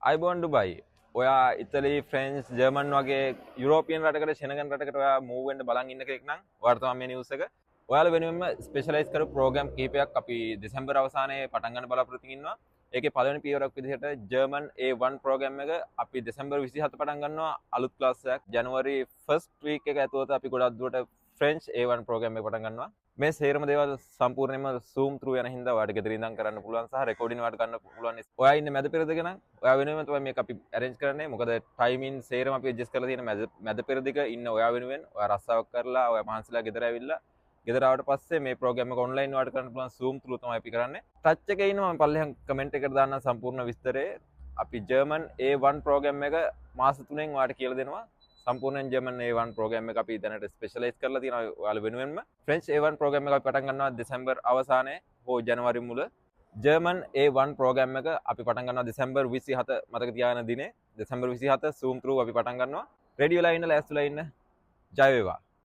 අයිබෝන් ඩුබයි ඔයා Italy French German වගේ යුරෝපියන් රටකට ශෙනගන් රටකට ඔයා මූව් වෙන්න බලන් ඉන්න කෙනෙක් නම් ඔයාලට තමයි මේ නිවුස් එක. ඔයාලා වෙනුවෙන්ම ස්පෙෂලායිස් කරපු ප්‍රෝග්‍රෑම් කීපයක් අපි දෙසැම්බර් අවසානයේ පටන් ගන්න බලාපොරොත්තු ඉන්නවා. ඒකේ පළවෙනි පියවරක් විදිහට ජර්මන් A1 ප්‍රෝග්‍රෑම් එක අපි දෙසැම්බර් 27 පටන් ගන්නවා. අලුත් ක්ලාස් එකක් ජනවරි 1st වීක් එක ඇතුළත අපි ගොඩක් දුරට ෆ්‍රෙන්ච් A1 ප්‍රෝග්‍රෑම් එක පටන් ගන්නවා. මේ සේරම දේවල් සම්පූර්ණයෙන්ම zoom through යන හින්දා ඔයාලට ගෙදර ඉඳන් කරන්න පුළුවන් සහ රෙකෝඩින් වලට ගන්න පුළුවන්. ඔයා ඉන්නේ මැද පෙරදිග නම් ඔයා වෙනුවෙන් තමයි මේක අපි arrange කරන්නේ. මොකද ටයිමින් සේරම අපි adjust කරලා තියෙන මැද පෙරදිග ඉන්න ඔයා වෙනුවෙන් ඔයා රස්සාවක් කරලා ඔයා මහන්සිලා ගෙදර ඇවිල්ලා ගෙදර ආවට පස්සේ මේ ප්‍රෝග්‍රෑම් එක ඔන්ලයින් වලට කරන්න පුළුවන් zoom through තමයි අපි කරන්නේ. ටච් එකේ ඉන්නවා මම පල්ලෙහාන් කමෙන්ට් එකකට දාන්න සම්පූර්ණ විස්තරේ. අපි ජර්මන් A1 ප්‍රෝග්‍රෑම් එක මාස 3න් ඔයාලට කියලා දෙනවා. සම්පූර්ණයෙන් ජර්මන් A1 ප්‍රෝග්‍රෑම් එක අපි දැනට ස්පෙෂලායිස් කරලා තියෙනවා ඔයාලා වෙනුවෙන්ම. ෆ්‍රෙන්ච් A1 ප්‍රෝග්‍රෑම් එක අපි පටන් ගන්නවා දෙසැම්බර් අවසානයේ හෝ ජනවාරි මුල. ජර්මන් A1 ප්‍රෝග්‍රෑම් එක අපි පටන් ගන්නවා දෙසැම්බර් 27 මතක තියාගන්න දිනේ. දෙසැම්බර් 27 zoom through අපි පටන් ගන්නවා. රෙඩි වෙලා ඉන්න ලෑස්තිලා ඉන්න. ජය වේවා.